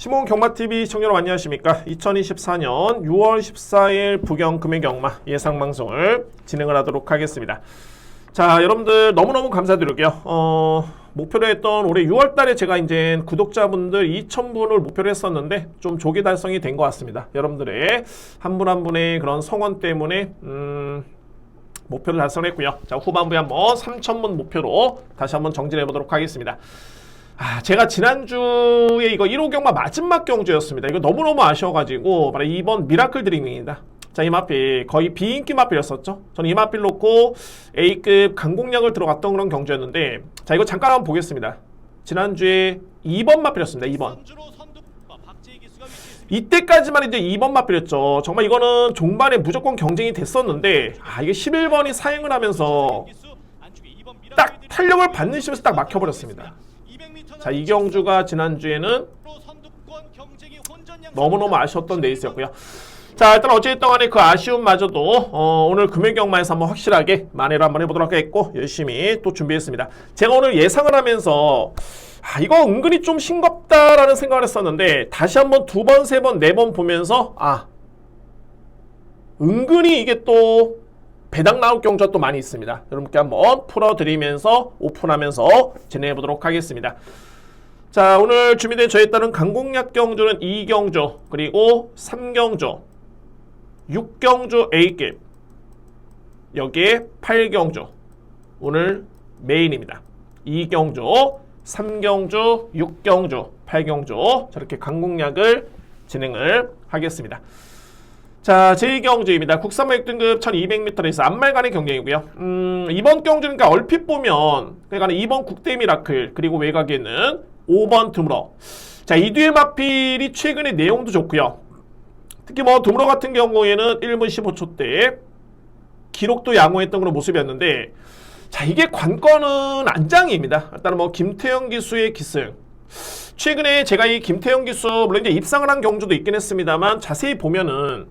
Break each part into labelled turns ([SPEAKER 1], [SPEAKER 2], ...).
[SPEAKER 1] 시몬 경마TV 시청자 여러분 안녕하십니까. 2024년 6월 14일 부경 금액경마 예상방송을 진행을 하도록 하겠습니다. 자, 여러분들 너무너무 감사드리고요. 목표로 했던 올해 6월달에 제가 이제 구독자분들 2,000분을 목표로 했었는데 좀 조기 달성이 된 것 같습니다. 여러분들의 한 분 한 분의 그런 성원 때문에 목표를 달성했고요. 자, 후반부에 한번 3,000분 목표로 다시 한번 정진해 보도록 하겠습니다. 제가 지난주에 이거 1호 경마 마지막 경주였습니다. 이거 너무너무 아쉬워가지고 바로 이번 미라클 드림입니다. 자, 이 마필 거의 비인기 마필이었었죠. 저는 이 마필 놓고 A급 강공략을 들어갔던 그런 경주였는데, 자, 이거 잠깐 한번 보겠습니다. 지난주에 2번 마필이었습니다. 2번. 이때까지만 이제 2번 마필이었죠. 정말 이거는 종반에 무조건 경쟁이 됐었는데, 이게 11번이 사행을 하면서 딱 탄력을 받는 시점에서 딱 막혀버렸습니다. 자, 이 경주가 지난주에는 너무너무 아쉬웠던 레이스였고요. 자, 일단 어찌됐든 간에 그 아쉬움마저도 오늘 금요경마에서 한번 확실하게 만회를 한번 해보도록 하겠고, 열심히 또 준비했습니다. 제가 오늘 예상을 하면서 이거 은근히 좀 싱겁다라는 생각을 했었는데, 다시 한번 두 번, 세 번, 네 번 보면서 은근히 이게 또 배당 나올 경주가 또 많이 있습니다. 여러분께 한번 풀어드리면서 오픈하면서 진행해보도록 하겠습니다. 자, 오늘 준비된 저에 따른 강공략 경주는 2경주, 그리고 3경주, 6경주 A급, 여기에 8경주, 오늘 메인입니다. 2경주, 3경주, 6경주, 8경주, 저렇게 강공략을 진행을 하겠습니다. 자, 제2경주입니다. 국산마 6등급 1200m에서 앞말간의 경쟁이고요. 이번 경주는 그러니까 얼핏 보면 그러니까 2번 국대 미라클, 그리고 외곽에는 5번 드물어. 자, 이 뒤에 마필이 최근에 내용도 좋고요. 특히 뭐 드물어 같은 경우에는 1분 15초대 기록도 양호했던 그런 모습이었는데, 자, 이게 관건은 안장입니다. 일단은 뭐 김태형 기수의 기승. 최근에 제가 이 김태형 기수 물론 이제 입상을 한 경주도 있긴 했습니다만, 자세히 보면은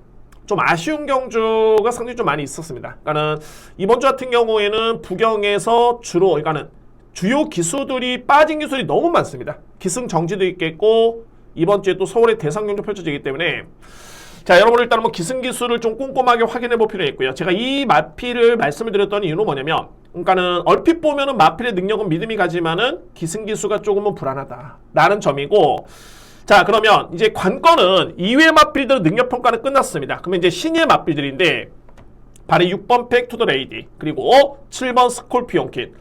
[SPEAKER 1] 좀 아쉬운 경주가 상당히 좀 많이 있었습니다. 그러니까는 이번 주 같은 경우에는 부경에서 주로 그러니까는 주요 기수들이 빠진 기수들이 너무 많습니다. 기승 정지도 있겠고, 이번 주에 또 서울의 대상 경주 펼쳐지기 때문에, 자, 여러분 일단 뭐 기승 기수를 좀 꼼꼼하게 확인해 볼 필요가 있고요. 제가 이 마필을 말씀을 드렸던 이유는 뭐냐면, 그러니까는 얼핏 보면은 마필의 능력은 믿음이 가지만은 기승 기수가 조금은 불안하다라는 점이고, 자, 그러면 이제 관건은 2회 마필들은 능력 평가는 끝났습니다. 그러면 이제 신예 마필들인데, 바로 6번 팩 투 더 레이디, 그리고 7번 스콜피온킨.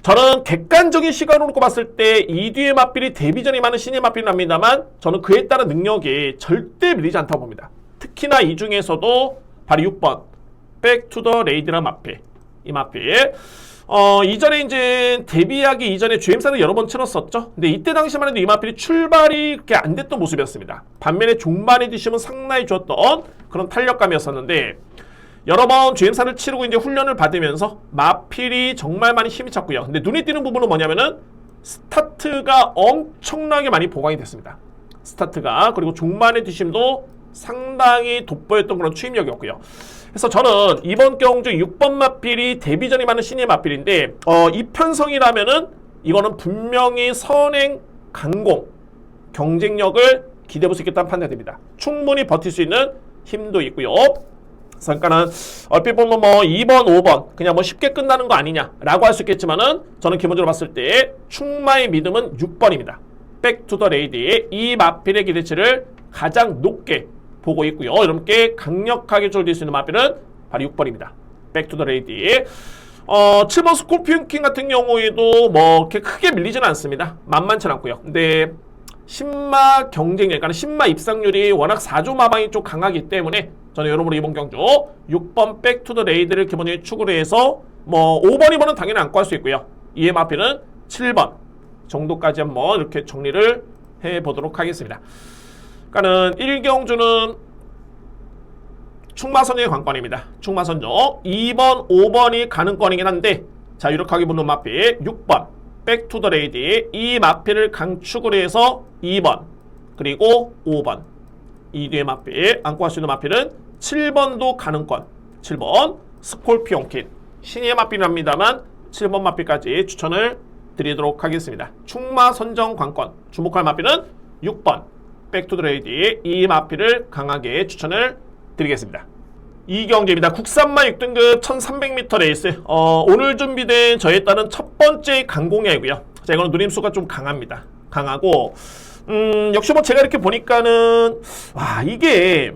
[SPEAKER 1] 저는 객관적인 시각으로 놓고 봤을 때 이 뒤에 마필이 데뷔전이 많은 신예 마필은 합니다만, 저는 그에 따른 능력이 절대 밀리지 않다고 봅니다. 특히나 이 중에서도 바로 6번 백 투 더 레이디라는 마필, 이 마필 이전에 이제 데뷔하기 이전에 GM사를 여러 번 치렀었죠. 근데 이때 당시만 해도 이 마필이 출발이 그렇게 안 됐던 모습이었습니다. 반면에 종반에 뒤심은 상당히 좋았던 그런 탄력감이었었는데, 여러 번 GM사를 치르고 이제 훈련을 받으면서 마필이 정말 많이 힘이 찼고요. 근데 눈에 띄는 부분은 뭐냐면은 스타트가 엄청나게 많이 보강이 됐습니다. 스타트가. 그리고 종반의 뒤심도 상당히 돋보였던 그런 추임력이었고요. 그래서 저는 이번 경주 6번 마필이 데뷔전이 많은 신예 마필인데, 이 편성이라면은 이거는 분명히 선행 강공 경쟁력을 기대해 볼 수 있겠다는 판단이 됩니다. 충분히 버틸 수 있는 힘도 있고요. 그러니까는 얼핏 보면 뭐 2번, 5번 그냥 뭐 쉽게 끝나는 거 아니냐라고 할 수 있겠지만은, 저는 기본적으로 봤을 때 충마의 믿음은 6번입니다. 백 투 더 레이디, 이 마필의 기대치를 가장 높게 보고 있고요. 여러분께 강력하게 조절될 수 있는 마필은 바로 6번입니다. 백 투 더 레이디. 7번 스콜피온킹 같은 경우에도 뭐 이렇게 크게 밀리지는 않습니다. 만만치 않고요. 근데 신마 경쟁력, 그러니까 신마 입상률이 워낙 4조 마방이 좀 강하기 때문에, 저는 여러분으로 이번 경주 6번 백 투 더 레이드를 기본적으로 축으로 해서 뭐 5번, 2번은 당연히 안고 할 수 있고요. 이에 마필은 7번 정도까지 한번 이렇게 정리를 해보도록 하겠습니다. 그러니까는 1경주는 충마선정의 관건입니다. 충마선정 2번, 5번이 가능권이긴 한데, 자, 유력하게 보는 마필 6번 백 투 더 레이디, 이 마필을 강축으로 해서 2번 그리고 5번, 이 뒤에 마필 안고 할 수 있는 마필은 7번도 가능권, 7번 스콜피온킨. 신예 마필입니다만 7번 마필까지 추천을 드리도록 하겠습니다. 충마 선정 관건 주목할 마필은 6번 백투드레이디 이 마필을 강하게 추천을 드리겠습니다. 이경주입니다. 국산마 6등급 1300m 레이스. 오늘 준비된 저에 따른 첫 번째 강공약이고요. 자, 이거는 누림수가 좀 강합니다. 강하고 역시 뭐 제가 이렇게 보니까는 와, 이게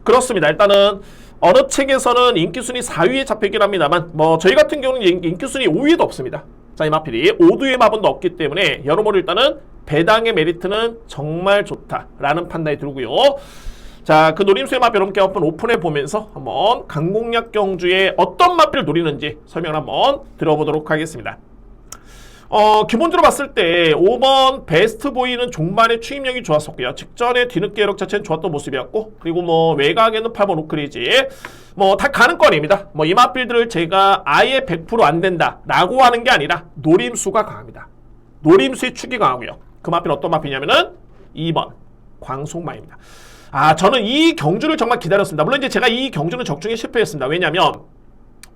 [SPEAKER 1] 그렇습니다. 일단은 어느 책에서는 인기순위 4위에 잡히긴 합니다만 뭐 저희 같은 경우는 인기순위 5위에도 없습니다. 자, 이 마필이 5두의 마분도 없기 때문에 여러모로 일단은 배당의 메리트는 정말 좋다라는 판단이 들고요. 자, 그 노림수의 마필 여러분께 한번 오픈해 보면서 한번 강공약 경주에 어떤 마필을 노리는지 설명을 한번 들어보도록 하겠습니다. 기본적으로 봤을 때 5번 베스트보이는 종반의 추임력이 좋았었고요. 직전에 뒤늦게 이력 자체는 좋았던 모습이었고, 그리고 뭐 외곽에는 8번 오크리지 뭐 다 가는 건입니다. 뭐 이 마필들을 제가 아예 100% 안 된다 라고 하는 게 아니라 노림수가 강합니다. 노림수의 축이 강하고요. 그 마필 어떤 마필이냐면은 2번 광속마입니다. 저는 이 경주를 정말 기다렸습니다. 물론 이제 제가 이 경주는 적중에 실패했습니다. 왜냐면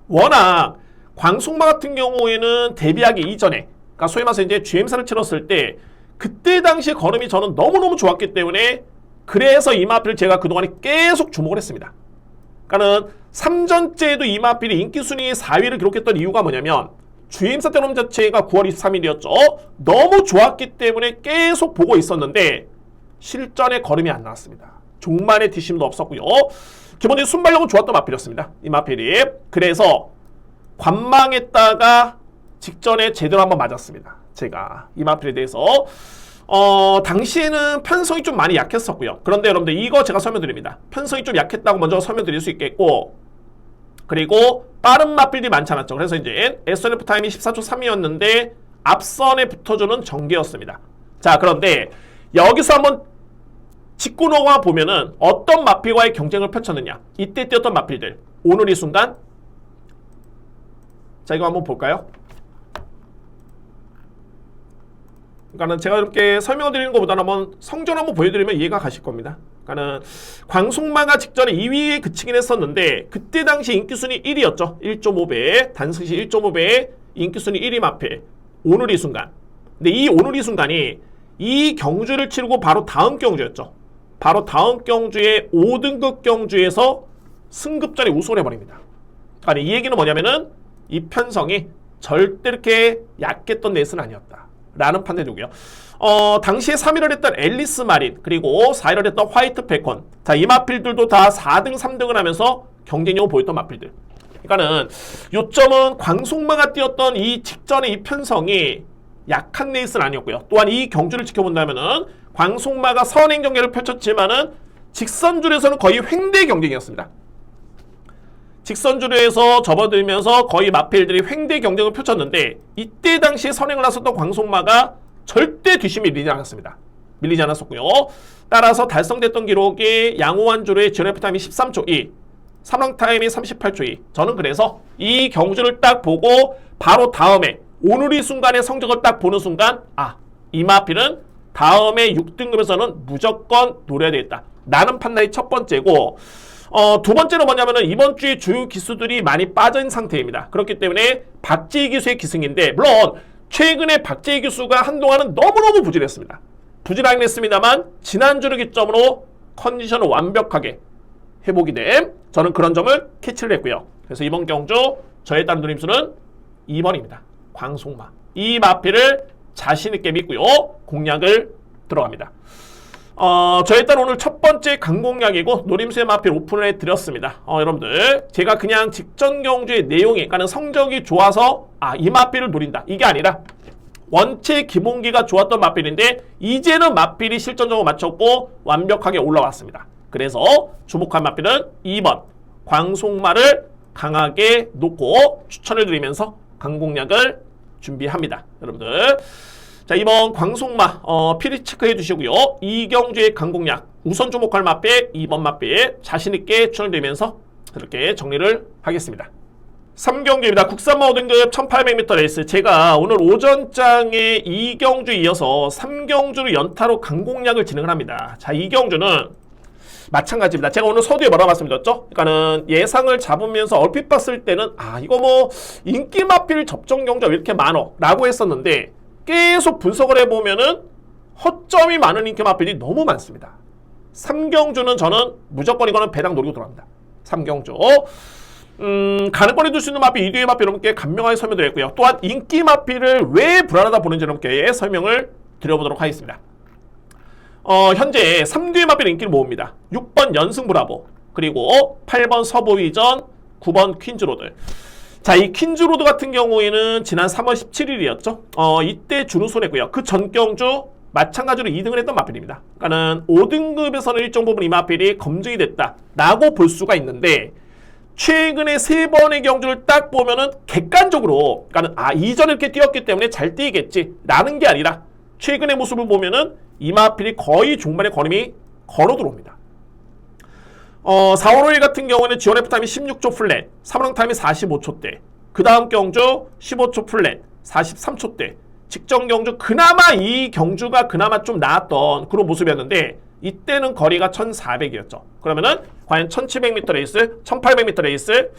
[SPEAKER 1] 워낙 광속마 같은 경우에는 데뷔하기 이전에, 그러니까 소위 말해서 이제 GM사를 치렀을 때 그때 당시 걸음이 저는 너무너무 좋았기 때문에 그래서 이 마필을 제가 그동안에 계속 주목을 했습니다. 그러니까는 3전째에도 이 마필이 인기순위 4위를 기록했던 이유가 뭐냐면 GM사 때놈 자체가 9월 23일이었죠. 너무 좋았기 때문에 계속 보고 있었는데 실전에 걸음이 안 나왔습니다. 종만의 뒷심도 없었고요. 기본적인 순발력은 좋았던 마필이었습니다. 이 마필이. 그래서 관망했다가 직전에 제대로 한번 맞았습니다. 제가 이 마필에 대해서 당시에는 편성이 좀 많이 약했었고요. 그런데 여러분들 이거 제가 설명드립니다. 편성이 좀 약했다고 먼저 설명드릴 수 있겠고, 그리고 빠른 마필들이 많지 않았죠. 그래서 이제 SNF 타임이 14초 3이었는데 앞선에 붙어주는 전개였습니다. 자, 그런데 여기서 한번 짚고 넘어가 보면은 어떤 마필과의 경쟁을 펼쳤느냐. 이때 뛰었던 마필들. 오늘 이 순간. 자, 이거 한번 볼까요? 그러니까는 제가 이렇게 설명을 드리는 것보다는 한번 성전 한번 보여드리면 이해가 가실 겁니다. 그러니까는 광속마가 직전에 2위에 그치긴 했었는데 그때 당시 인기순위 1위였죠. 1.5배, 단승시 1.5배의 인기순위 1위 마필. 오늘 이 순간. 근데 이 오늘 이 순간이 이 경주를 치르고 바로 다음 경주였죠. 바로 다음 경주의 5등급 경주에서 승급전에 우승을 해버립니다. 아니, 이 얘기는 뭐냐면은 이 편성이 절대 이렇게 약했던 레이스는 아니었다 라는 판단이 들고요. 당시에 3위를 했던 앨리스 마린, 그리고 4위를 했던 화이트 패컨. 자, 이 마필들도 다 4등, 3등을 하면서 경쟁력을 보였던 마필들. 그러니까는 요점은 광속마가 뛰었던 이 직전의 이 편성이 약한 레이스는 아니었고요. 또한 이 경주를 지켜본다면은 광속마가 선행 경기를 펼쳤지만은 직선줄에서는 거의 횡대 경쟁이었습니다. 직선줄에서 접어들면서 거의 마필들이 횡대 경쟁을 펼쳤는데 이때 당시에 선행을 나섰던 광속마가 절대 뒷심이 밀리지 않았습니다. 밀리지 않았었고요. 따라서 달성됐던 기록이 양호한주로의 GNF 타임이 13초 2, 삼랑 타임이 38초 2. 저는 그래서 이 경주를 딱 보고 바로 다음에 오늘 이 순간의 성적을 딱 보는 순간 이 마필은 다음에 6등급에서는 무조건 노려야 되겠다 라는 판단이 첫 번째고, 두 번째는 뭐냐면은 이번 주에 주요 기수들이 많이 빠진 상태입니다. 그렇기 때문에 박재희 기수의 기승인데, 물론 최근에 박재희 기수가 한동안은 너무너무 부진했습니다. 부진하긴 했습니다만 지난주를 기점으로 컨디션을 완벽하게 회복이 된, 저는 그런 점을 캐치를 했고요. 그래서 이번 경주 저에 따른 누림수는 2번입니다. 광속마. 이 마필을 자신있게 믿고요. 공략을 들어갑니다. 저에 따른 오늘 첫 번째 강공략이고 노림수의 마필 오픈을 해드렸습니다. 여러분들 제가 그냥 직전 경주의 내용이, 그러니까 성적이 좋아서 이 마필을 노린다 이게 아니라 원체 기본기가 좋았던 마필인데 이제는 마필이 실전적으로 맞췄고 완벽하게 올라왔습니다. 그래서 주목한 마필은 2번 광속마를 강하게 놓고 추천을 드리면서 강공략을 준비합니다. 여러분들 자, 이번 광속마 필히 체크해 두시고요. 이경주의 강공략 우선 주목할 마필 2번 마필 자신있게 추천을 드리면서 이렇게 정리를 하겠습니다. 3경주입니다. 국산마 5등급 1800m 레이스. 제가 오늘 오전장에 이경주 이어서 3경주를 연타로 강공략을 진행을 합니다. 자, 이경주는 마찬가지입니다. 제가 오늘 서두에 뭐라고 말씀드렸죠? 그러니까는 예상을 잡으면서 얼핏 봤을 때는 이거 뭐 인기 마필 접종 경주가 왜 이렇게 많어? 라고 했었는데 계속 분석을 해보면은 허점이 많은 인기 마필이 너무 많습니다. 삼경주는 저는 무조건 이거는 배당 노리고 들어갑니다. 삼경주. 가능권에 둘 수 있는 마필 2류의 마필 여러분께 간명하게 설명드렸고요. 또한 인기 마필을 왜 불안하다 보는지 여러분께 설명을 드려보도록 하겠습니다. 현재 3류의 마필 인기를 모읍니다. 6번 연승브라보, 그리고 8번 서보위전, 9번 퀸즈로드. 자, 이 퀸즈로드 같은 경우에는 지난 3월 17일이었죠. 이때 준우 손해고요. 그 전 경주 마찬가지로 2등을 했던 마필입니다. 그러니까는 5등급에서는 일정 부분 이 마필이 검증이 됐다라고 볼 수가 있는데, 최근에 3번의 경주를 딱 보면은 객관적으로, 그러니까 이전에 이렇게 뛰었기 때문에 잘 뛰겠지라는 게 아니라 최근의 모습을 보면은 이 마필이 거의 종반에 걸음이 걸어 들어옵니다. 4월 5일 같은 경우에는 지원 F타임이 16초 플랫, 3월 타임이 45초대, 그 다음 경주 15초 플랫, 43초대, 직전 경주 그나마 이 경주가 그나마 좀 나았던 그런 모습이었는데, 이때는 거리가 1400이었죠. 그러면은 과연 1700m 레이스, 1800m 레이스,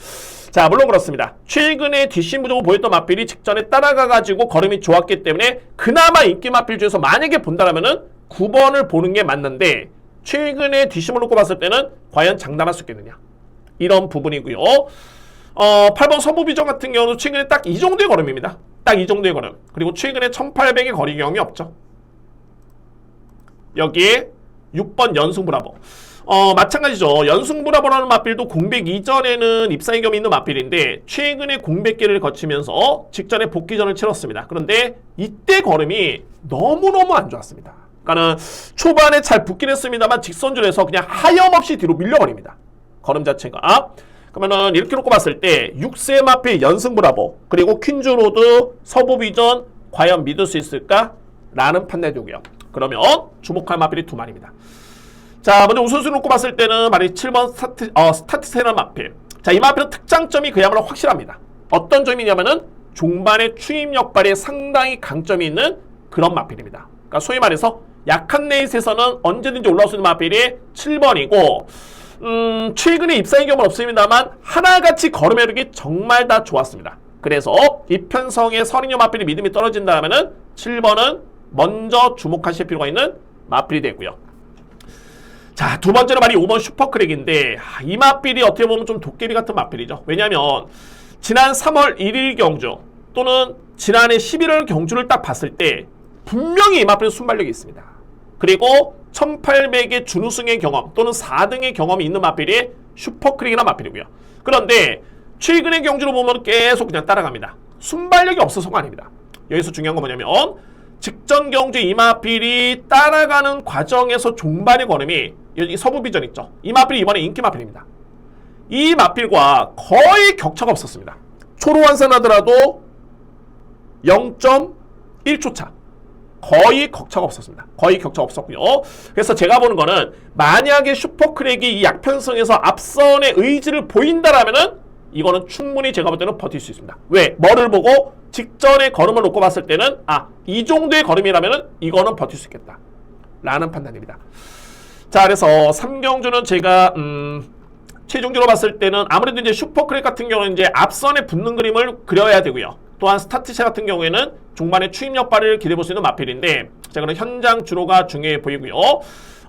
[SPEAKER 1] 자 물론 그렇습니다. 최근에 뒷심 부족을 보였던 마필이 직전에 따라가가지고 걸음이 좋았기 때문에 그나마 인기 마필 중에서 만약에 본다라면은 9번을 보는 게 맞는데, 최근에 뒷심을 놓고 봤을 때는 과연 장담할 수 있겠느냐, 이런 부분이고요. 8번 서부비전 같은 경우는 최근에 딱 이 정도의 걸음입니다. 딱 이 정도의 걸음. 그리고 최근에 1800의 거리 경험이 없죠. 여기에 6번 연승브라보. 마찬가지죠. 연승브라보라는 마필도 공백 이전에는 입사의 겸이 있는 마필인데, 최근에 공백기를 거치면서 직전에 복귀전을 치렀습니다. 그런데 이때 걸음이 너무너무 안 좋았습니다. 그러니까는 초반에 잘 붙긴 했습니다만 직선줄에서 그냥 하염없이 뒤로 밀려버립니다. 걸음 자체가. 그러면은 이렇게 놓고 봤을 때 6세 마필 연승브라보, 그리고 퀸즈로드, 서부비전 과연 믿을 수 있을까? 라는 판단이 되고요. 그러면 주목할 마필이 두 마리입니다. 자, 먼저 우선순위 놓고 봤을 때는 말이 7번 스타트세나 마필. 자, 이 마필은 특장점이 그야말로 확실합니다. 어떤 점이냐면은 종반의 추임 역발에 상당히 강점이 있는 그런 마필입니다. 그러니까 소위 말해서 약한 레이스에서는 언제든지 올라올 수 있는 마필이 7번이고, 최근에 입사의 경우는 없습니다만 하나같이 걸음해력이 정말 다 좋았습니다. 그래서 이편성의 서린여 마필이 믿음이 떨어진다면은 7번은 먼저 주목하실 필요가 있는 마필이 되고요. 자, 두 번째는 말이 5번 슈퍼크랙인데, 이 마필이 어떻게 보면 좀 도깨비 같은 마필이죠. 왜냐하면 지난 3월 1일 경주 또는 지난해 11월 경주를 딱 봤을 때 분명히 이 마필은 순발력이 있습니다. 그리고 1800의 준우승의 경험 또는 4등의 경험이 있는 마필이 슈퍼크랙이나 마필이고요. 그런데 최근의 경주로 보면 계속 그냥 따라갑니다. 순발력이 없어서가 아닙니다. 여기서 중요한 건 뭐냐면, 직전 경주 이 마필이 따라가는 과정에서 종반의 걸음이, 여기 서부비전 있죠. 이 마필이 이번에 인기 마필입니다. 이 마필과 거의 격차가 없었습니다. 초로 환산하더라도 0.1초 차. 거의 격차가 없었습니다. 거의 격차가 없었고요. 그래서 제가 보는 거는, 만약에 슈퍼크랙이 이 약편성에서 앞선의 의지를 보인다라면은 이거는 충분히 제가 볼 때는 버틸 수 있습니다. 왜? 뭐를 보고 직전의 걸음을 놓고 봤을 때는 이 정도의 걸음이라면은 이거는 버틸 수 있겠다 라는 판단입니다. 자, 그래서 3경주는 제가 최종적으로 봤을 때는 아무래도 이제 슈퍼크랙 같은 경우는 이제 앞선에 붙는 그림을 그려야 되고요. 또한 스타트샷 같은 경우에는 종반의 추임 역발을 기대해볼 수 있는 마필인데, 자, 그는 현장 주로가 중요해 보이고요.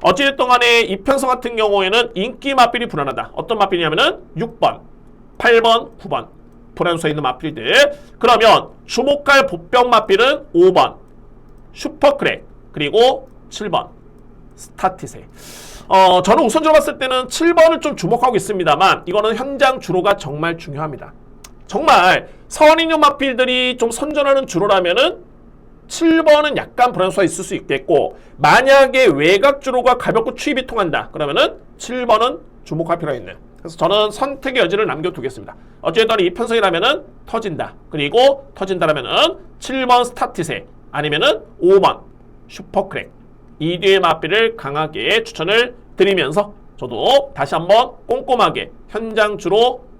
[SPEAKER 1] 어찌됐든 간에 이편성 같은 경우에는 인기 마필이 불안하다. 어떤 마필이냐면은 6번, 8번, 9번 불안 서 있는 마필들. 그러면 주목할 보병 마필은 5번 슈퍼크랙, 그리고 7번 스타티세. 저는 우선적으로 봤을 때는 7번을 좀 주목하고 있습니다만, 이거는 현장 주로가 정말 중요합니다. 정말 선인용 마필들이 좀 선전하는 주로라면은 7번은 약간 불안수가 있을 수 있겠고, 만약에 외곽 주로가 가볍고 추입이 통한다 그러면은 7번은 주목할 필요가 있는, 그래서 저는 선택의 여지를 남겨두겠습니다. 어쨌든 이 편성이라면은 터진다, 그리고 터진다라면은 7번 스타티세 아니면은 5번 슈퍼크랙, 이 뒤의 마필을 강하게 추천을 드리면서, 저도 다시 한번 꼼꼼하게 현장 주로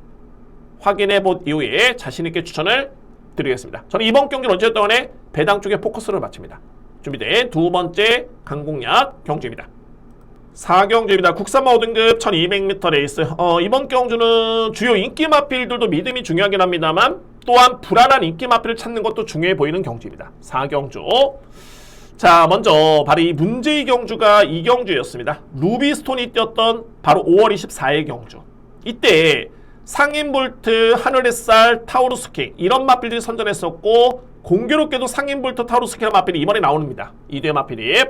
[SPEAKER 1] 확인해 본 이후에 자신있게 추천을 드리겠습니다. 저는 이번 경기는 어쨌든 간에 배당 쪽에 포커스를 맞춥니다. 준비된 두 번째 강공약 경주입니다. 4경주입니다. 국산마 5등급 1200m 레이스. 이번 경주는 주요 인기 마필들도 믿음이 중요하긴 합니다만, 또한 불안한 인기 마필을 찾는 것도 중요해 보이는 경주입니다. 4경주. 자, 먼저 바로 이 문제의 경주가 이 경주였습니다. 루비스톤이 뛰었던 바로 5월 24일 경주. 이때 상인볼트, 하늘의쌀, 타우루스킹 이런 마필들이 선전했었고 공교롭게도 상인볼트, 타우루스킹이라는 마필이 이번에 나옵니다. 이두의 마필이.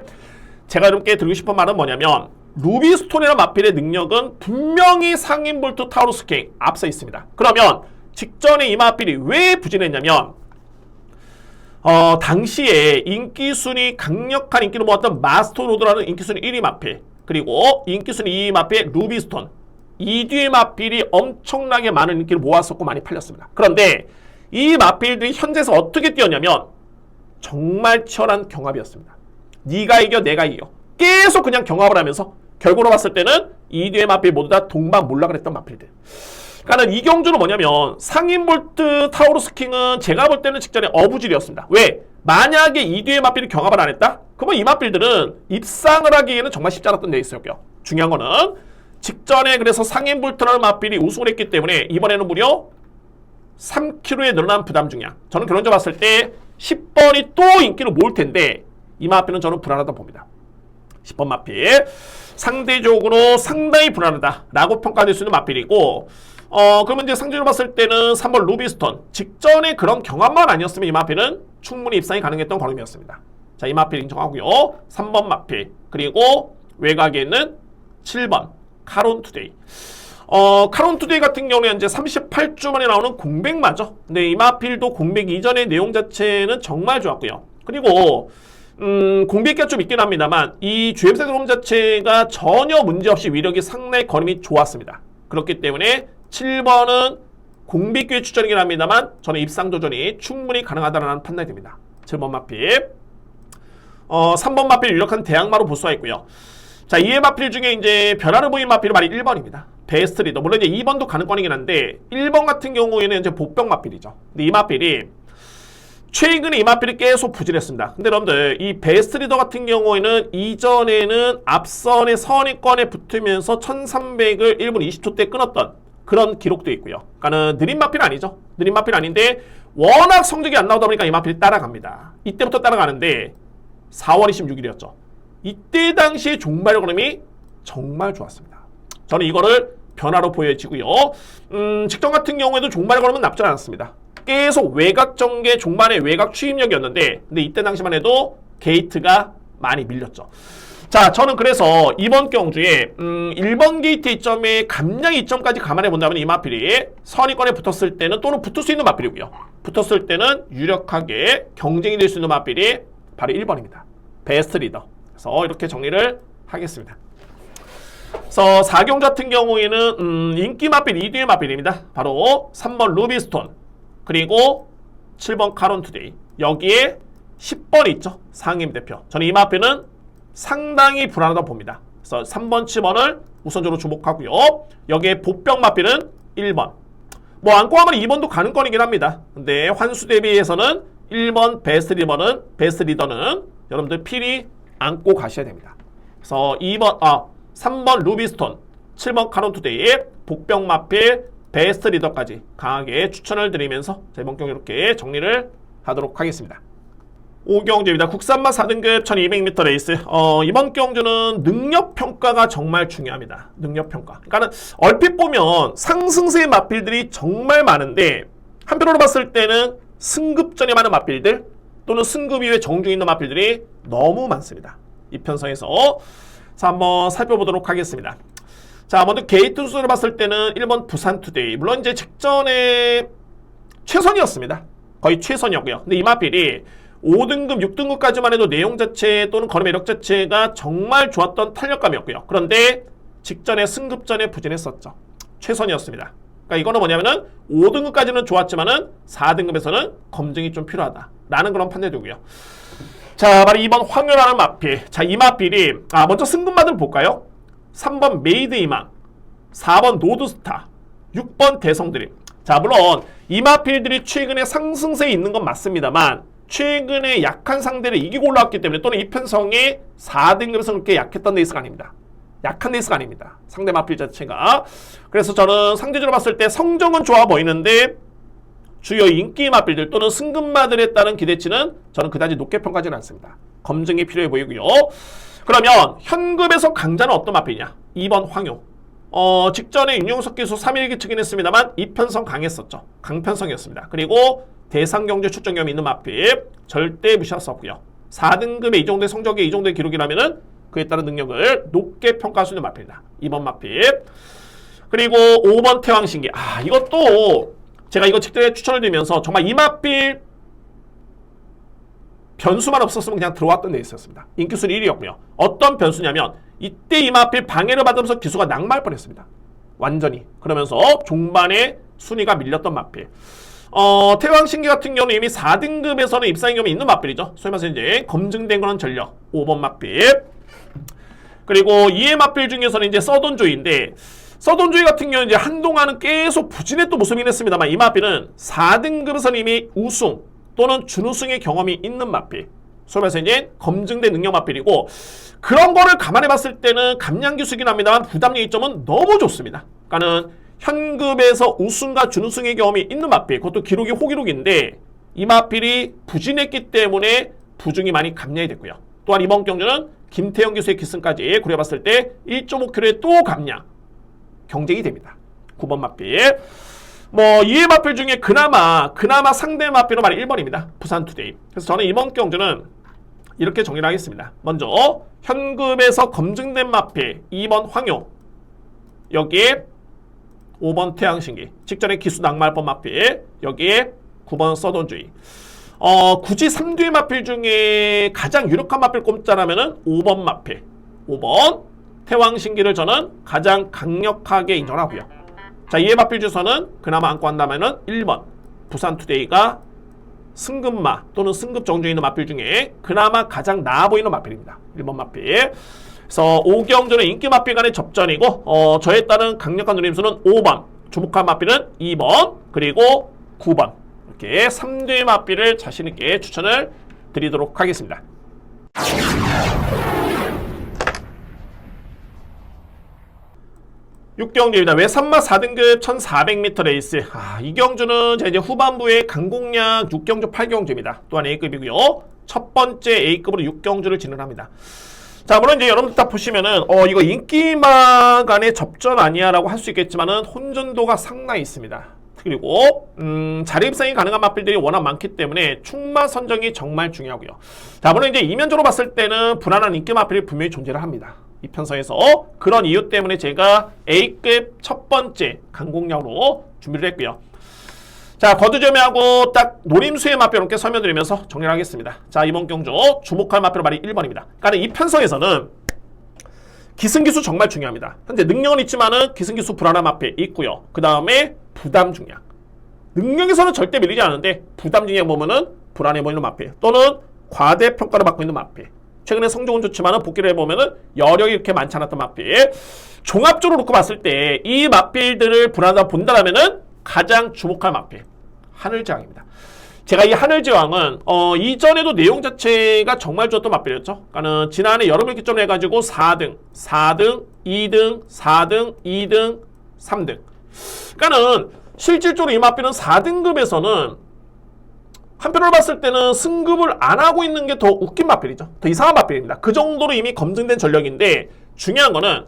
[SPEAKER 1] 제가 여러분께 드리고 싶은 말은 뭐냐면 루비스톤이라는 마필의 능력은 분명히 상인볼트, 타우루스킹 앞서 있습니다. 그러면 직전에 이 마필이 왜 부진했냐면 당시에 인기순위 강력한 인기를 모았던 마스터로드라는 인기순위 1위 마필, 그리고 인기순위 2위 마필 루비스톤, 이뒤의 마필이 엄청나게 많은 인기를 모았었고 많이 팔렸습니다. 그런데 이 마필들이 현재에서 어떻게 뛰었냐면 정말 치열한 경합이었습니다. 네가 이겨 내가 이겨 계속 그냥 경합을 하면서 결과로 봤을 때는 이뒤의 마필 모두 다 동방몰락을 했던 마필들. 그러니까 이 경주는 뭐냐면 상인볼트, 타우루스킹은 제가 볼 때는 직전에 어부질이었습니다. 왜? 만약에 이뒤의 마필이 경합을 안 했다? 그러면 이 마필들은 입상을 하기에는 정말 쉽지 않았던 데 있어요. 중요한 거는 직전에 그래서 상인볼트라는 마필이 우승을 했기 때문에 이번에는 무려 3kg의 늘어난 부담 중량. 저는 결론적으로 봤을 때 10번이 또 인기를 모을 텐데 이 마필은 저는 불안하다 봅니다. 10번 마필 상대적으로 상당히 불안하다라고 평가될 수 있는 마필이고 그러면 이제 상대적으로 봤을 때는 3번 루비스톤 직전에 그런 경험만 아니었으면 이 마필은 충분히 입상이 가능했던 걸음이었습니다. 자, 이 마필 인정하고요. 3번 마필 그리고 외곽에 있는 7번 카론투데이. 카론투데이 같은 경우는 이제 38주 만에 나오는 공백마죠. 근데 이 마필도 공백 이전의 내용 자체는 정말 좋았고요. 그리고 공백기가 좀 있긴 합니다만 이 GMC 드럼 자체가 전혀 문제없이 위력이 상당히 걸음이 좋았습니다. 그렇기 때문에 7번은 공백기의 추천이긴 합니다만 저는 입상 도전이 충분히 가능하다는 판단이 됩니다. 7번 마필. 3번 마필 유력한 대항마로 볼 수가 있고요. 자, 이의 마필 중에 이제 변화를 보인 마필은 바로 1번입니다. 베스트 리더. 물론 이제 2번도 가능권이긴 한데 1번 같은 경우에는 이제 보병 마필이죠. 근데 이 마필이 최근에 이 마필이 계속 부진했습니다. 근데 여러분들 이 베스트 리더 같은 경우에는 이전에는 앞선의 선위권에 붙으면서 1300을 1분 20초 때 끊었던 그런 기록도 있고요. 그러니까는 느린 마필 아니죠. 느린 마필 아닌데 워낙 성적이 안 나오다 보니까 이 마필이 따라갑니다. 이때부터 따라가는데 4월 26일이었죠. 이때 당시에 종말 걸음이 정말 좋았습니다. 저는 이거를 변화로 보여지고요. 직전 같은 경우에도 종말 걸음은 나쁘지 않았습니다. 계속 외곽 전개 종반의 외곽 추임력이었는데 근데 이때 당시만 해도 게이트가 많이 밀렸죠. 자, 저는 그래서 이번 경주에 1번 게이트 이점에 감량 이점까지 감안해 본다면 이 마필이 선위권에 붙었을 때는 또는 붙을 수 있는 마필이고요. 붙었을 때는 유력하게 경쟁이 될 수 있는 마필이 바로 1번입니다. 베스트 리더. 그래서 이렇게 정리를 하겠습니다. 그래서 4경주 같은 경우에는 인기 마필 2뒤의 마필입니다. 바로 3번 루비스톤 그리고 7번 카론투데이. 여기에 10번이 있죠. 상임 대표. 저는 이 마필은 상당히 불안하다 봅니다. 그래서 3번, 7번을 우선적으로 주목하고요. 여기에 복병 마필은 1번. 뭐 안고 하면 2번도 가능권이긴 합니다. 근데 환수 대비해서는 1번 베스트 리더는 여러분들 필히 안고 가셔야 됩니다. 그래서 3번 루비스톤, 7번 카론투데이, 복병 마필, 베스트 리더까지 강하게 추천을 드리면서 이번 경기 이렇게 정리를 하도록 하겠습니다. 5경주입니다. 국산마 4등급 1200m 레이스. 이번 경주는 능력평가가 정말 중요합니다. 능력평가. 그러니까 얼핏 보면 상승세의 마필들이 정말 많은데 한편으로 봤을 때는 승급전에 많은 마필들 또는 승급 이후에 정중에 있는 마필들이 너무 많습니다. 이 편성에서 자, 한번 살펴보도록 하겠습니다. 자, 먼저 게이트 수를 봤을 때는 1번 부산투데이. 물론 이제 직전에 최선이었습니다. 거의 최선이었고요. 근데 이 마필이 5등급, 6등급까지만 해도 내용 자체 또는 걸음 매력 자체가 정말 좋았던 탄력감이었고요. 그런데 직전에 승급전에 부진했었죠. 최선이었습니다. 그러니까 이거는 뭐냐면은 5등급까지는 좋았지만은 4등급에서는 검증이 좀 필요하다라는 그런 판단이 되고요. 자, 바로 2번 황열하는 마필. 자, 이 마필이 먼저 승급마들 볼까요? 3번 메이드 이망, 4번 노드스타, 6번 대성드림. 자, 물론 이 마필들이 최근에 상승세에 있는 건 맞습니다만 최근에 약한 상대를 이기고 올라왔기 때문에 또는 이 편성이 4등급에서 그렇게 약했던 레이스가 아닙니다. 약한 레이스가 아닙니다. 상대 마필 자체가. 그래서 저는 상대적으로 봤을 때 성적은 좋아 보이는데 주요 인기 마필들 또는 승급마들에 따른 기대치는 저는 그다지 높게 평가하지는 않습니다. 검증이 필요해 보이고요. 그러면 현급에서 강자는 어떤 마필이냐? 2번 황요. 직전에 윤용석 기수 3일기 치긴 했습니다만 이편성 강했었죠. 강편성이었습니다. 그리고 대상경제 출전 경험이 있는 마필 절대 무시할 수 없고요. 4등급의 이 정도의 성적이 이 정도의 기록이라면은 그에 따른 능력을 높게 평가할 수 있는 마필이다. 2번 마필. 그리고 5번 태왕신기. 이것도 제가 이거 직전에 추천을 드리면서 정말 이 마필 변수만 없었으면 그냥 들어왔던 데 있었습니다. 인기순위 1위였고요. 어떤 변수냐면 이때 이 마필 방해를 받으면서 기수가 낙마할 뻔했습니다. 완전히. 그러면서 종반에 순위가 밀렸던 마필. 태왕신기 같은 경우는 이미 4등급에서는 입상인 경험이 있는 마필이죠. 소위 말해서 이제 검증된 거는 전력 5번 마필. 그리고 2의 마필 중에서는 이제 서던조이인데 서던조이 같은 경우는 이제 한동안은 계속 부진했던 모습이긴 했습니다만 이 마필은 4등급에서는 이미 우승 또는 준우승의 경험이 있는 마필. 소위 말해서 이제 검증된 능력 마필이고 그런 거를 감안해 봤을 때는 감량기수긴 합니다만 부담력 이점은 너무 좋습니다. 그러니까는 현급에서 우승과 준우승의 경험이 있는 마필, 그것도 기록이 호기록인데 이 마필이 부진했기 때문에 부중이 많이 감량이 됐고요. 또한 이번 경주는 김태형 기수의 기승까지 고려해봤을 때 1.5kg의 또 감량, 경쟁이 됩니다. 9번 마필. 2의 마필 중에 그나마 상대 마필은 바로 1번입니다. 부산투데이. 그래서 저는 이번 경주는 이렇게 정리를 하겠습니다. 먼저 현급에서 검증된 마필 2번 황요, 여기에 5번 태양신기, 직전에 기수 낙마할 뻔 마필, 여기에 9번 서던주의. 굳이 3뒤의 마필 중에 가장 유력한 마필 꼽자라면은 5번 마필, 5번 태왕신기를 저는 가장 강력하게 인정하고요. 자, 2의 마필 주서는 그나마 안고 한다면은 1번 부산투데이가 승급마 또는 승급 정주에 있는 마필 중에 그나마 가장 나아 보이는 마필입니다. 1번 마필. 그래서 5경주는 인기 마필 간의 접전이고 저에 따른 강력한 누림수는 5번, 주목한 마필은 2번, 그리고 9번. 이렇게 3대 마필을 자신있게 추천을 드리도록 하겠습니다. 6경주입니다. 외산마 4등급 1400m 레이스. 이 경주는 이제 후반부에 강공략 6경주 8경주입니다. 또한 A급이고요. 첫 번째 A급으로 6경주를 진행합니다. 자, 물론 이제 여러분들 다 보시면은 이거 인기마 간의 접전 아니야라고 할 수 있겠지만은 혼전도가 상당히 있습니다. 그리고 자리 입상이 가능한 마필들이 워낙 많기 때문에 충마 선정이 정말 중요하고요. 자, 물론 이제 이면적으로 봤을 때는 불안한 인기 마필이 분명히 존재를 합니다. 이 편성에서 그런 이유 때문에 제가 A급 첫 번째 강공략으로 준비를 했고요. 자, 거두절미하고 딱 노림수의 마필 함께 설명드리면서 정리를 하겠습니다. 자, 이번 경주 주목할 마필은 바로 1번입니다. 그러니까 이 편성에서는 기승기수 정말 중요합니다. 현재 능력은 있지만은 기승기수 불안한 마필 있고요. 그 다음에 부담 중량. 능력에서는 절대 밀리지 않는데 부담 중량 보면은 불안해 보이는 마필 또는 과대평가를 받고 있는 마필. 최근에 성적은 좋지만은 복귀를 해보면은 여력이 이렇게 많지 않았던 마필. 종합적으로 놓고 봤을 때 이 마필들을 불안하다 본다라면은 가장 주목할 마필 하늘제왕입니다. 제가 이 하늘제왕은 이전에도 내용 자체가 정말 좋았던 마필이었죠. 그러니까는 지난해 여름을 기점으로 해가지고 4등, 2등, 4등, 2등, 3등. 그러니까는 실질적으로 이 마필은 4등급에서는 한편으로 봤을 때는 승급을 안 하고 있는 게 더 웃긴 마필이죠. 더 이상한 마필입니다. 그 정도로 이미 검증된 전력인데 중요한 거는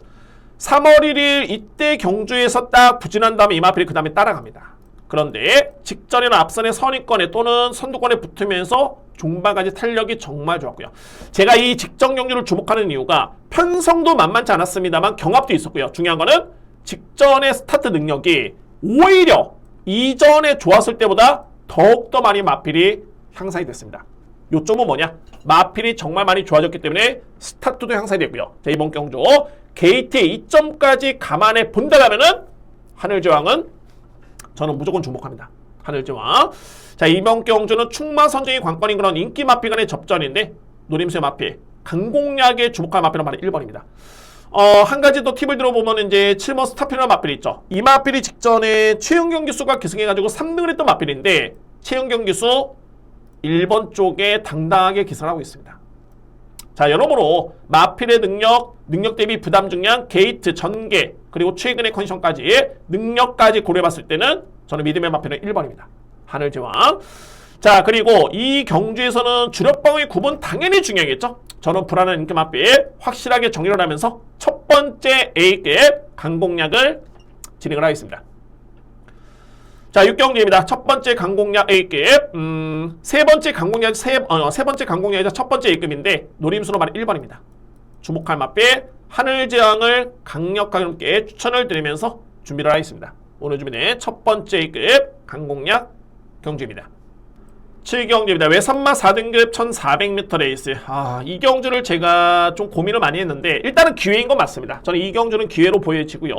[SPEAKER 1] 3월 1일 이때 경주에서 딱 부진한 다음에 이 마필이 그 다음에 따라갑니다. 그런데 직전이나 앞선의 선위권에 또는 선두권에 붙으면서 종반까지 탄력이 정말 좋았고요. 제가 이 직전 경주를 주목하는 이유가 편성도 만만치 않았습니다만 경합도 있었고요. 중요한 거는 직전의 스타트 능력이 오히려 이전에 좋았을 때보다 더욱더 많이 마필이 향상이 됐습니다. 요점은 뭐냐? 마필이 정말 많이 좋아졌기 때문에 스타트도 향상이 됐고요. 자, 이번 경주 게이트의 2점까지 감안해 본다면은 하늘제왕은 저는 무조건 주목합니다. 하늘제왕. 자, 이번 경주는 충마 선정이 관건인 그런 인기 마필 간의 접전인데 노림수의 마필, 강공략에 주목할 마필은 바로 1번입니다. 한 가지 더 팁을 들어보면 이제 7번 스타필이라는 마필이 있죠. 이 마필이 직전에 최은경 기수가 기승해가지고 3등을 했던 마필인데 최은경 기수 1번 쪽에 당당하게 기승을 하고 있습니다. 자, 여러모로 마필의 능력 대비 부담 중량, 게이트, 전개, 그리고 최근의 컨디션까지 능력까지 고려해봤을 때는 저는 믿음의 마필은 1번입니다. 하늘제왕. 자, 그리고 이 경주에서는 주력방어의 구분 당연히 중요하겠죠. 저는 불안한 인기 맞빌 확실하게 정리를 하면서 첫 번째 A급 강공략을 진행을 하겠습니다. 자, 6경주입니다. 첫 번째 강공략 A급, 세 번째 강공략이자 첫 번째 A급인데 노림수로 말해 1번입니다. 주목할 맞빌 하늘제왕을 강력하게 함께 추천을 드리면서 준비를 하겠습니다. 오늘 준비된 첫 번째 A급 강공략 경주입니다. 7경주입니다. 외산마 4등급 1400m 레이스. 이 경주를 제가 좀 고민을 많이 했는데 일단은 기회인 건 맞습니다. 저는 이 경주는 기회로 보여지고요.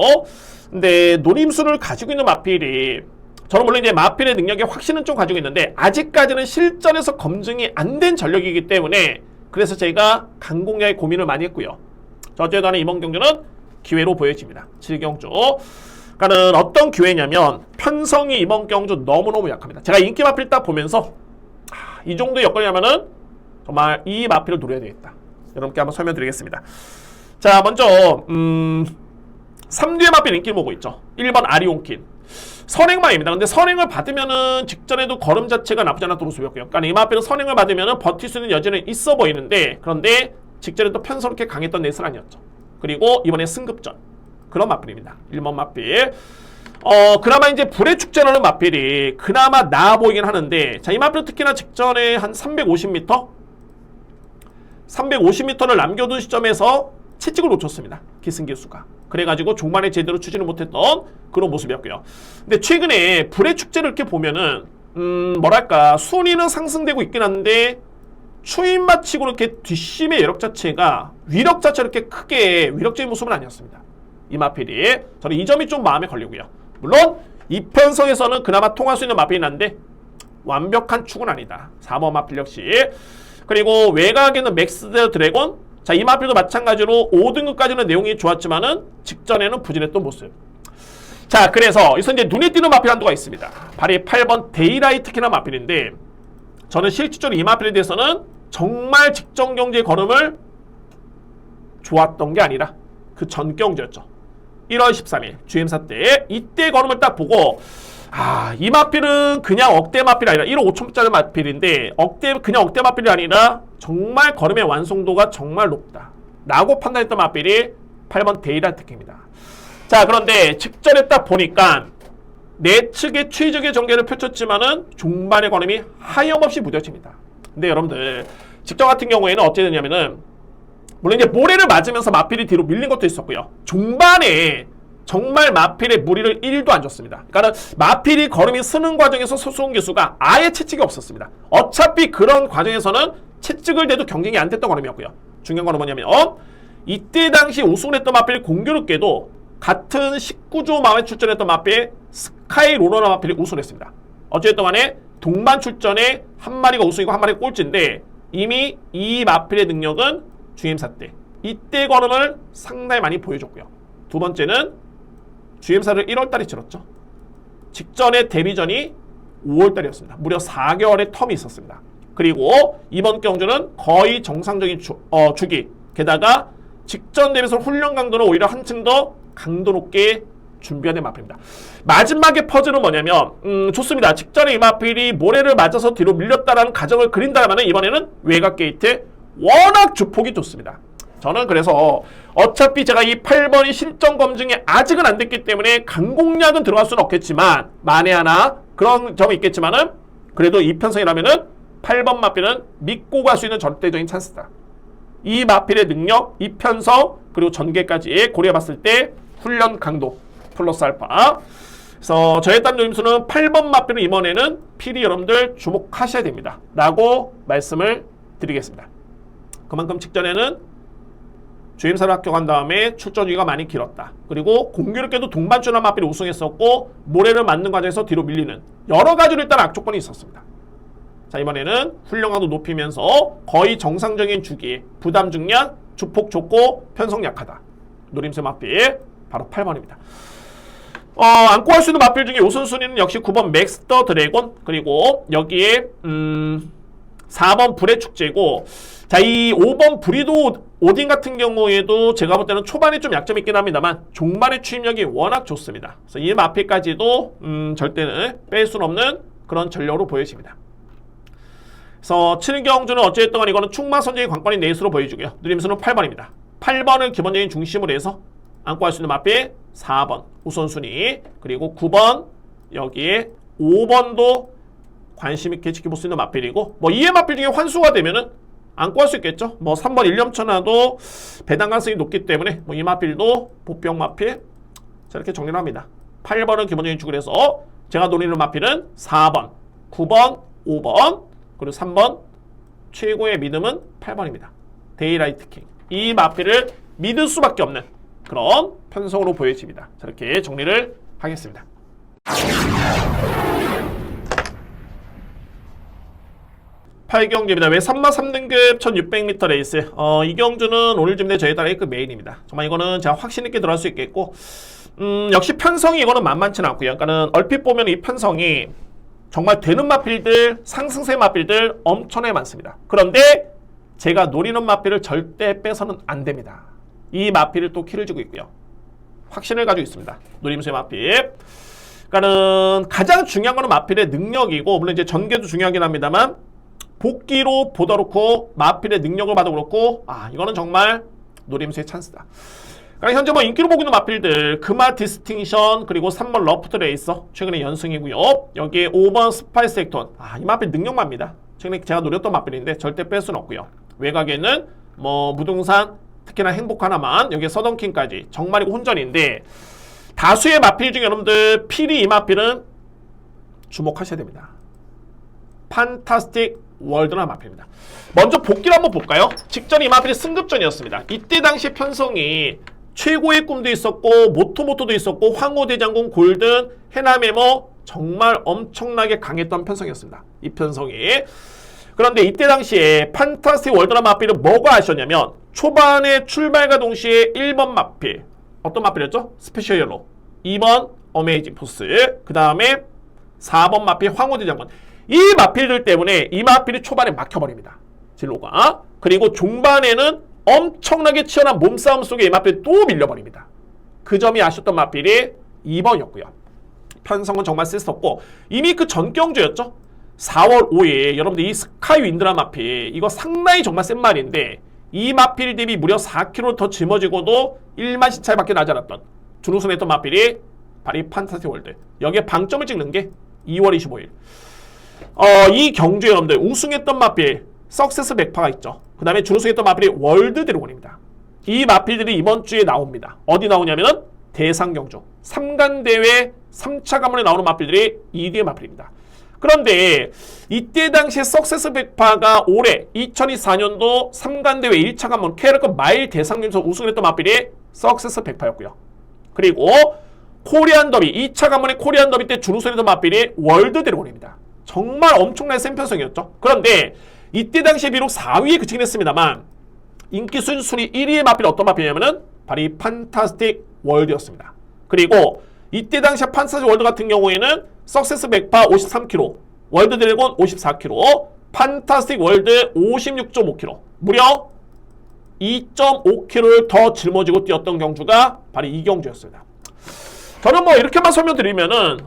[SPEAKER 1] 근데 노림수를 가지고 있는 마필이 저는 물론 이제 마필의 능력에 확신은 좀 가지고 있는데 아직까지는 실전에서 검증이 안 된 전력이기 때문에 그래서 제가 강공략에 고민을 많이 했고요. 어쨌든 이번 경주는 기회로 보여집니다. 7경주. 그러니까는 어떤 기회냐면 편성이 이번 경주 너무너무 약합니다. 제가 인기 마필 딱 보면서 이 정도 여건이라면은 정말 이 마필을 노려야 되겠다. 여러분께 한번 설명드리겠습니다. 자, 먼저 3뒤의 마필 인기를 보고 있죠. 1번 아리온킨. 선행마입니다. 근데 선행을 받으면은 직전에도 걸음 자체가 나쁘지 않았던 모습이었고요. 그러니까 이 마필은 선행을 받으면은 버틸 수 있는 여지는 있어 보이는데 그런데 직전에 또 편성롭게 강했던 레이스는 아니었죠. 그리고 이번에 승급전. 그런 마필입니다. 1번 마필. 그나마 이제 불의 축제라는 마필이 그나마 나아 보이긴 하는데 자, 이 마필은 특히나 직전에 한 350m를 남겨둔 시점에서 채찍을 놓쳤습니다. 기승기수가. 그래가지고 종반에 제대로 추진을 못했던 그런 모습이었고요. 근데 최근에 불의 축제를 이렇게 보면은 뭐랄까 순위는 상승되고 있긴 한데 추임마치고 이렇게 뒷심의 여력 자체가 위력 자체로 이렇게 크게 위력적인 모습은 아니었습니다. 이 마필이 저는 이 점이 좀 마음에 걸리고요. 물론 이 편성에서는 그나마 통할 수 있는 마필이 한데 완벽한 축은 아니다. 4번 마필 역시. 그리고 외곽에 있는 맥스 드래곤. 자, 이 마필도 마찬가지로 5등급까지는 내용이 좋았지만은 직전에는 부진했던 모습. 자, 그래서 여기서 이제 눈에 띄는 마필 한도가 있습니다. 바로 8번 데이라이트키나 마필인데 저는 실질적으로 이 마필에 대해서는 정말 직전 경기의 걸음을 좋았던 게 아니라 그 전 경주였죠. 1월 13일 GM사 때 이때 걸음을 딱 보고 이 마필은 그냥 억대 마필이 아니라 1억 5천짜리 마필인데 그냥 억대 마필이 아니라 정말 걸음의 완성도가 정말 높다 라고 판단했던 마필이 8번 데이라이트키입니다. 자, 그런데 직전에 딱 보니까 내측의 최적의 전개를 펼쳤지만은 종반의 걸음이 하염없이 무뎌집니다. 근데 여러분들 직전 같은 경우에는 어찌 되냐면은 물론 이제 모래를 맞으면서 마필이 뒤로 밀린 것도 있었고요. 종반에 정말 마필의 무리를 1도 안 줬습니다. 그러니까 마필이 걸음이 쓰는 과정에서 소수원 기수가 아예 채찍이 없었습니다. 어차피 그런 과정에서는 채찍을 대도 경쟁이 안 됐던 걸음이었고요. 중요한 건 뭐냐면 이때 당시 우승을 했던 마필이 공교롭게도 같은 19조 마에 출전했던 마필 스카이 로너나 마필이 우승을 했습니다. 어쨌든 간에 동반 출전에 한 마리가 우승이고 한 마리가 꼴찌인데 이미 이 마필의 능력은 GM사 때 이때 걸음을 상당히 많이 보여줬고요. 두 번째는 GM사를 1월달에 치렀죠. 직전에 데뷔전이 5월달이었습니다. 무려 4개월의 텀이 있었습니다. 그리고 이번 경주는 거의 정상적인 주기 게다가 직전 대비해서 훈련 강도는 오히려 한층 더 강도 높게 준비하는 마필입니다. 마지막의 퍼즐은 뭐냐면 좋습니다. 직전에 이 마필이 모래를 맞아서 뒤로 밀렸다라는 가정을 그린다면 이번에는 외곽 게이트 워낙 주폭이 좋습니다. 저는 그래서 어차피 제가 이 8번이 실전 검증이 아직은 안 됐기 때문에 강공략은 들어갈 수는 없겠지만 만에 하나 그런 점이 있겠지만은 그래도 이 편성이라면은 8번 마필은 믿고 갈 수 있는 절대적인 찬스다. 이 마필의 능력, 이 편성 그리고 전개까지 고려해봤을 때 훈련 강도 플러스 알파. 그래서 저의 딴 노림수는 8번 마필은 이번에는 필히 여러분들 주목하셔야 됩니다. 라고 말씀을 드리겠습니다. 그만큼 직전에는 GM사를 합격한 다음에 출전주기가 많이 길었다. 그리고 공교롭게도 동반주나 마필이 우승했었고 모래를 맞는 과정에서 뒤로 밀리는 여러 가지로 일단 악조건이 있었습니다. 자, 이번에는 훈련강도 높이면서 거의 정상적인 주기, 부담 중량, 주폭 좋고 편성 약하다. 노림수 마필 바로 8번입니다. 안고 할 수 있는 마필 중에 우선순위는 역시 9번 맥스터 드래곤 그리고 여기에 4번 불의 축제고 자, 이 5번 브리도 오딘 같은 경우에도 제가 볼 때는 초반에 좀 약점이 있긴 합니다만 종반의 추임력이 워낙 좋습니다. 그래서 이 마필까지도 절대는 뺄 수는 없는 그런 전력으로 보여집니다. 그래서 7경주는 어찌됐든 간에 이거는 충마선적인 관건인 네이스로 보여주고요. 누림수는 8번입니다. 8번을 기본적인 중심으로 해서 안고 할 수 있는 마필 4번 우선순위, 그리고 9번 여기에 5번도 관심 있게 지켜볼 수 있는 마필이고, 뭐 2의 마필 중에 환수가 되면은 안고 할 수 있겠죠. 뭐 3번 1념천하도 배당 가능성이 높기 때문에 뭐 이 마필도 보병 마필. 자, 이렇게 정리를 합니다. 8번은 기본적인 축을 해서 제가 노리는 마필은 4번, 9번, 5번, 그리고 3번 최고의 믿음은 8번입니다. 데이라이트 킹. 이 마필을 믿을 수밖에 없는 그런 편성으로 보여집니다. 자, 이렇게 정리를 하겠습니다. 8경주입니다. 왜 3마 3등급 1600m 레이스. 이 경주는 오늘 준비된 저희 딸의 그 메인입니다. 정말 이거는 제가 확신 있게 들어갈 수 있겠고, 역시 편성이 이거는 만만치는 않고요. 그러니까는 얼핏 보면 이 편성이 정말 되는 마필들, 상승세 마필들 엄청나게 많습니다. 그런데 제가 노리는 마필을 절대 빼서는 안 됩니다. 이 마필을 또 키를 주고 있고요. 확신을 가지고 있습니다. 노림수의 마필. 그러니까는 가장 중요한 거는 마필의 능력이고, 물론 이제 전개도 중요하긴 합니다만, 복귀로 보다 그렇고 마필의 능력을 봐도 그렇고, 이거는 정말 노림수의 찬스다. 그러니까 현재 뭐 인기로 보고 있는 마필들 금화 디스팅션, 그리고 3번 러프트 레이서 최근에 연승이고요. 여기에 5번 스파이스 액톤, 이 마필 능력마입니다. 최근에 제가 노렸던 마필인데 절대 뺄 수는 없고요. 외곽에는 뭐 무등산, 특히나 행복 하나만, 여기에 서던킹까지 정말이고 혼전인데, 다수의 마필 중에 여러분들 필히 이 마필은 주목하셔야 됩니다. 판타스틱 월드나 마필입니다. 먼저 복귀를 한번 볼까요? 직전 이 마필이 승급전이었습니다. 이때 당시 편성이 최고의 꿈도 있었고 모토모토도 있었고 황호대장군 골든 해남에머 정말 엄청나게 강했던 편성이었습니다. 이 편성이. 그런데 이때 당시에 판타스틱 월드나 마필은 뭐가 아쉬웠냐면, 초반에 출발과 동시에 1번 마필 어떤 마필이었죠? 스페셜 옐로우, 2번 어메이징 포스, 그 다음에 4번 마필 황호대장군. 이 마필들 때문에 이 마필이 초반에 막혀버립니다. 진로가. 그리고 중반에는 엄청나게 치열한 몸싸움 속에 이 마필이 또 밀려버립니다. 그 점이 아쉬웠던 마필이 2번이었고요. 편성은 정말 쓸수없고, 이미 그 전경주였죠. 4월 5일 여러분들 이 스카이 윈드라 마필, 이거 상당히 정말 센 말인데, 이 마필 대비 무려 4kg 더 짊어지고도 1만 시차이밖에 나지 않았던 준우승했던 마필이 바로 이 판타스틱 월드. 여기에 방점을 찍는 게 2월 25일. 이 경주에 여러분들 우승했던 마필 석세스 백파가 있죠. 그 다음에 준우승했던 마필이 월드 드래곤입니다. 이 마필들이 이번 주에 나옵니다. 어디 나오냐면은 대상경주 3간대회 3차 관문에 나오는 마필들이 2뒤의 마필입니다. 그런데 이때 당시에 석세스 백파가 올해 2024년도 3간대회 1차 관문 캐럿급 마일 대상경주에서 우승했던 마필이 석세스 백파였고요. 그리고 코리안 더비 2차 관문의 코리안 더비 때 준우승했던 마필이 월드 드래곤입니다. 정말 엄청난 센 편성이었죠. 그런데 이때 당시에 비록 4위에 그치긴 했습니다만, 인기 순위 1위의 마필이 어떤 마필이냐면은 바로 이 판타스틱 월드였습니다. 그리고 이때 당시에 판타스틱 월드 같은 경우에는 석세스 백파 53kg, 월드 드래곤 54kg, 판타스틱 월드 56.5kg, 무려 2.5kg를 더 짊어지고 뛰었던 경주가 바로 이 경주였습니다. 저는 뭐 이렇게만 설명드리면은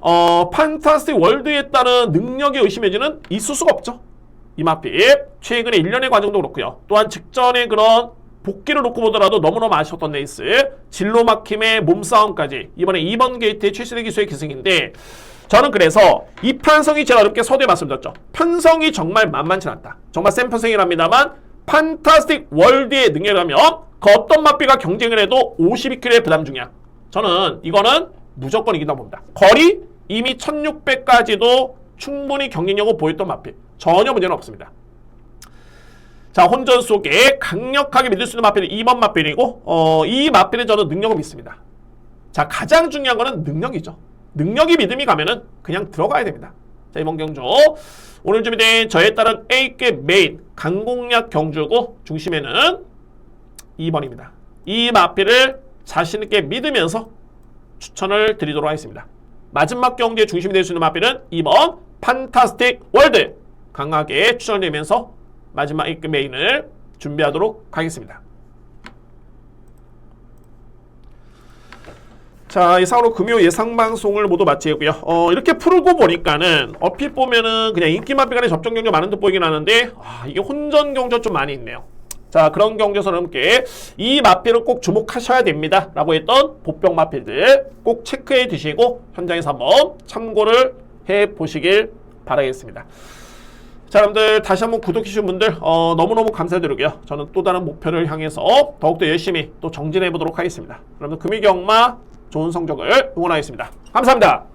[SPEAKER 1] 판타스틱 월드에 따른 능력이 의심해지는 있을 수가 없죠. 이 마필 최근에 1년의 과정도 그렇고요. 또한 직전에 그런 복귀를 놓고 보더라도 너무너무 아쉬웠던 레이스, 진로 막힘의 몸싸움까지 이번에 2번 게이트의 최신의 기수의 기승인데, 저는 그래서 이 편성이 제가 어렵게 서두에 말씀드렸죠. 편성이 정말 만만치 않다. 정말 센 편성이랍니다만 판타스틱 월드의 능력이라면 그 어떤 마필과 경쟁을 해도 52kg의 부담 중량. 저는 이거는 무조건 이긴다고 봅니다. 거리 이미 1600까지도 충분히 경쟁력을 보였던 마필. 전혀 문제는 없습니다. 자, 혼전 속에 강력하게 믿을 수 있는 마필은 2번 마필이고, 이 마필은 저는 능력을 믿습니다. 자, 가장 중요한 거는 능력이죠. 능력이 믿음이 가면은 그냥 들어가야 됩니다. 자, 이번 경주 오늘 준비된 저에 따른 A급 메인 강공략 경주고, 중심에는 2번입니다. 이 마필을 자신있게 믿으면서 추천을 드리도록 하겠습니다. 마지막 경기의 중심이 될 수 있는 마필은 2번 판타스틱 월드, 강하게 추천을 드리면서 마지막 A급 메인을 준비하도록 하겠습니다. 자, 이상으로 금요 예상 방송을 모두 마치고요. 이렇게 풀고 보니까는 얼핏 보면은 그냥 인기마피 간의 접전 경쟁 많은 듯 보이긴 하는데 이게 혼전 경쟁 좀 많이 있네요. 자, 그런 경쟁에서 여러분께 이 마필은 꼭 주목하셔야 됩니다 라고 했던 보병 마필들 꼭 체크해 두시고 현장에서 한번 참고를 해 보시길 바라겠습니다. 자, 여러분들 다시 한번 구독해주신 분들 너무너무 감사드리고요. 저는 또 다른 목표를 향해서 더욱더 열심히 또 정진해 보도록 하겠습니다. 여러분들 금이경마 좋은 성적을 응원하겠습니다. 감사합니다.